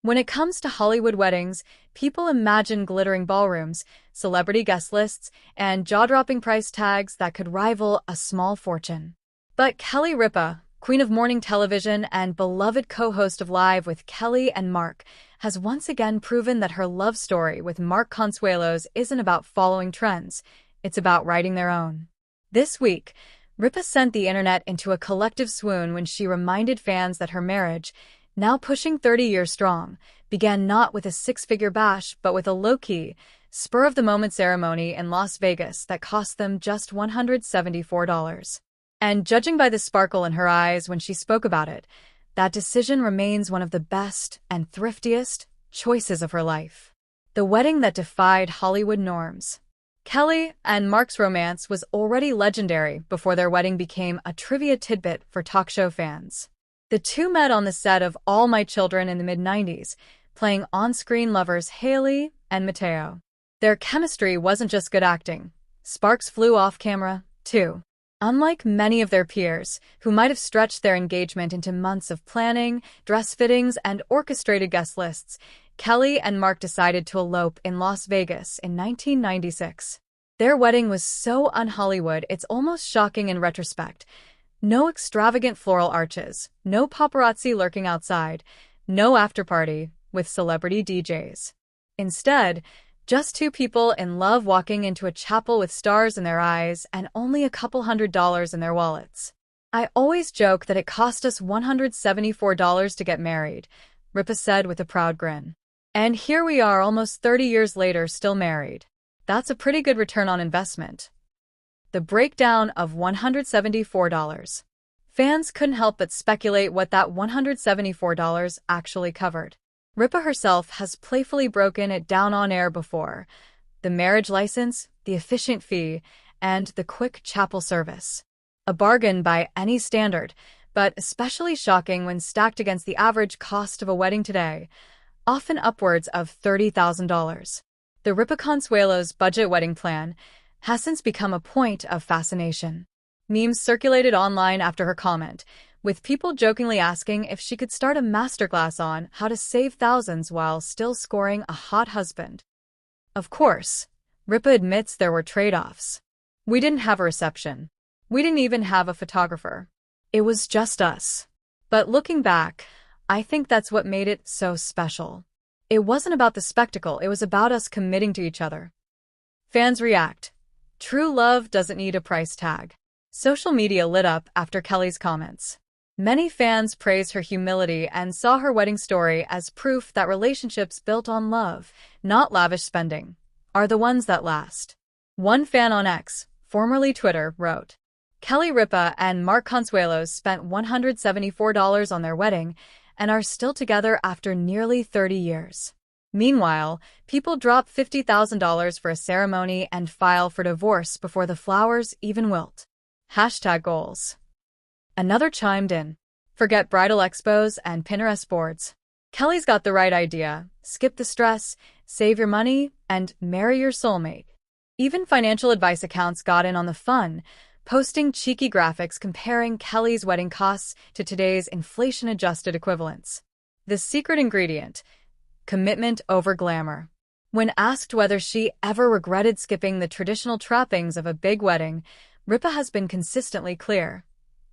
When it comes to Hollywood weddings, people imagine glittering ballrooms, celebrity guest lists, and jaw-dropping price tags that could rival a small fortune. But Kelly Ripa, queen of morning television and beloved co-host of Live with Kelly and Mark, has once again proven that her love story with Mark Consuelos isn't about following trends, it's about writing their own. This week, Ripa sent the internet into a collective swoon when she reminded fans that her marriage, now pushing 30 years strong, began not with a six-figure bash but with a low-key, spur-of-the-moment ceremony in Las Vegas that cost them just $174. And judging by the sparkle in her eyes when she spoke about it, that decision remains one of the best and thriftiest choices of her life. The wedding that defied Hollywood norms. Kelly and Mark's romance was already legendary before their wedding became a trivia tidbit for talk show fans. The two met on the set of All My Children in the mid-90s, playing on-screen lovers Haley and Mateo. Their chemistry wasn't just good acting. Sparks flew off camera, too. Unlike many of their peers, who might have stretched their engagement into months of planning, dress fittings, and orchestrated guest lists, Kelly and Mark decided to elope in Las Vegas in 1996. Their wedding was so un-Hollywood it's almost shocking in retrospect. No extravagant floral arches, no paparazzi lurking outside, no after-party with celebrity DJs. Instead, just two people in love walking into a chapel with stars in their eyes and only a couple $100s in their wallets. I always joke that it cost us $174 to get married, Ripa said with a proud grin. And here we are almost 30 years later still married. That's a pretty good return on investment. The breakdown of $174. Fans couldn't help but speculate what that $174 actually covered. Ripa herself has playfully broken it down on air before. The marriage license, the efficient fee, and the quick chapel service. A bargain by any standard, but especially shocking when stacked against the average cost of a wedding today, often upwards of $30,000. The Ripa Consuelos budget wedding plan has since become a point of fascination. Memes circulated online after her comment, with people jokingly asking if she could start a masterclass on how to save thousands while still scoring a hot husband. Of course, Ripa admits there were trade-offs. We didn't have a reception. We didn't even have a photographer. It was just us. But looking back, I think that's what made it so special. It wasn't about the spectacle, it was about us committing to each other. Fans react. True love doesn't need a price tag. Social media lit up after Kelly's comments. Many fans praised her humility and saw her wedding story as proof that relationships built on love, not lavish spending, are the ones that last. One fan on X, formerly Twitter, wrote, Kelly Ripa and Mark Consuelos spent $174 on their wedding and are still together after nearly 30 years. Meanwhile, people drop $50,000 for a ceremony and file for divorce before the flowers even wilt. #goals. Another chimed in. Forget bridal expos and Pinterest boards. Kelly's got the right idea. Skip the stress, save your money, and marry your soulmate. Even financial advice accounts got in on the fun, posting cheeky graphics comparing Kelly's wedding costs to today's inflation-adjusted equivalents. The secret ingredient: commitment over glamour. When asked whether she ever regretted skipping the traditional trappings of a big wedding, Ripa has been consistently clear.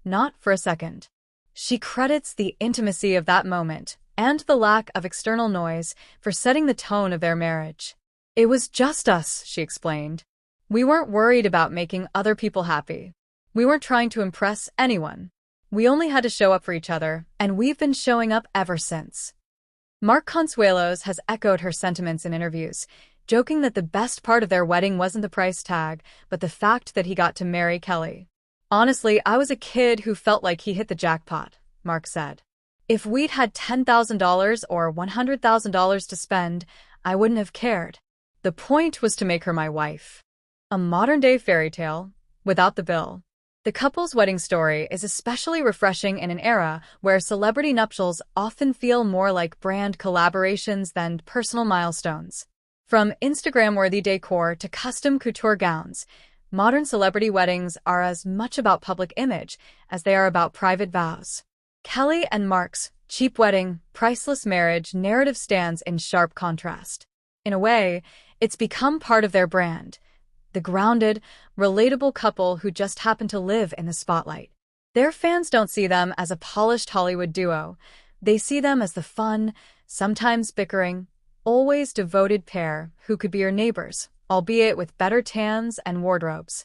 Not for a second. She credits the intimacy of that moment and the lack of external noise for setting the tone of their marriage. It was just us, she explained. We weren't worried about making other people happy. We weren't trying to impress anyone. We only had to show up for each other, and we've been showing up ever since. Mark Consuelos has echoed her sentiments in interviews, joking that the best part of their wedding wasn't the price tag, but the fact that he got to marry Kelly. Honestly, I was a kid who felt like he hit the jackpot, Mark said. If we'd had $10,000 or $100,000 to spend, I wouldn't have cared. The point was to make her my wife. A modern-day fairy tale, without the bill. The couple's wedding story is especially refreshing in an era where celebrity nuptials often feel more like brand collaborations than personal milestones. From Instagram-worthy decor to custom couture gowns, modern celebrity weddings are as much about public image as they are about private vows. Kelly and Mark's Cheap wedding, priceless marriage narrative stands in sharp contrast. In a way, it's become part of their brand. The grounded, relatable couple who just happen to live in the spotlight. Their fans don't see them as a polished Hollywood duo. They see them as the fun, sometimes bickering, always devoted pair who could be your neighbors, albeit with better tans and wardrobes.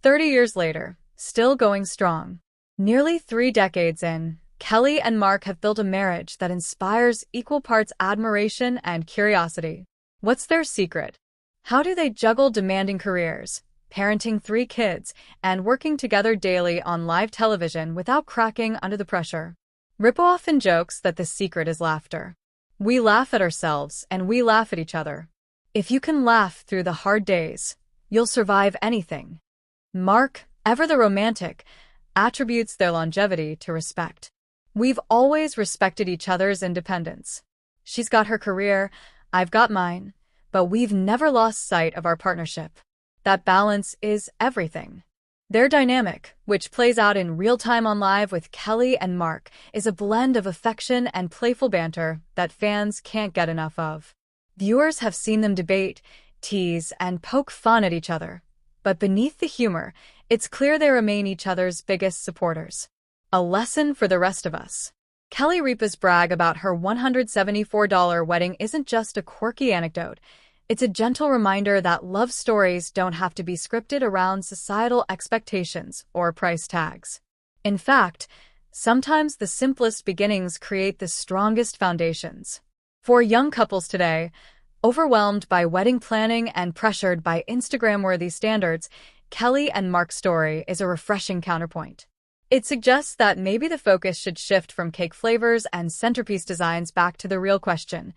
30 years later, still going strong. Nearly 3 decades in, Kelly and Mark have built a marriage that inspires equal parts admiration and curiosity. What's their secret? How do they juggle demanding careers, parenting 3 kids, and working together daily on live television without cracking under the pressure? Ripa often jokes that the secret is laughter. We laugh at ourselves and we laugh at each other. If you can laugh through the hard days, you'll survive anything. Mark, ever the romantic, attributes their longevity to respect. We've always respected each other's independence. She's got her career, I've got mine, but we've never lost sight of our partnership. That balance is everything. Their dynamic, which plays out in real time on Live with Kelly and Mark, is a blend of affection and playful banter that fans can't get enough of. Viewers have seen them debate, tease, and poke fun at each other. But beneath the humor, it's clear they remain each other's biggest supporters. A lesson for the rest of us. Kelly Ripa's brag about her $174 wedding isn't just a quirky anecdote. It's a gentle reminder that love stories don't have to be scripted around societal expectations or price tags. In fact, sometimes the simplest beginnings create the strongest foundations. For young couples today, overwhelmed by wedding planning and pressured by Instagram-worthy standards, Kelly and Mark's story is a refreshing counterpoint. It suggests that maybe the focus should shift from cake flavors and centerpiece designs back to the real question: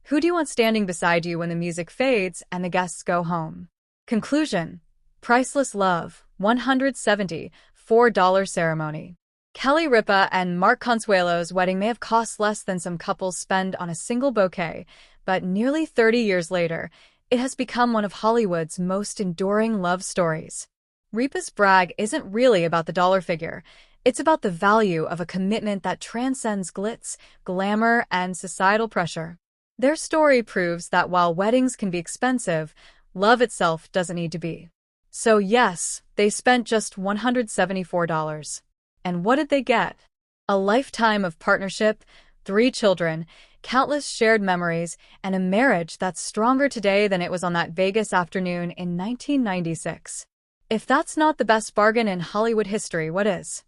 who do you want standing beside you when the music fades and the guests go home? Conclusion: priceless love, $174 ceremony. Kelly Ripa and Mark Consuelo's wedding may have cost less than some couples spend on a single bouquet, but nearly 30 years later, it has become one of Hollywood's most enduring love stories. Ripa's brag isn't really about the dollar figure. It's about the value of a commitment that transcends glitz, glamour, and societal pressure. Their story proves that while weddings can be expensive, love itself doesn't need to be. So yes, they spent just $174. And what did they get? A lifetime of partnership, 3 children, countless shared memories, and a marriage that's stronger today than it was on that Vegas afternoon in 1996. If that's not the best bargain in Hollywood history, what is?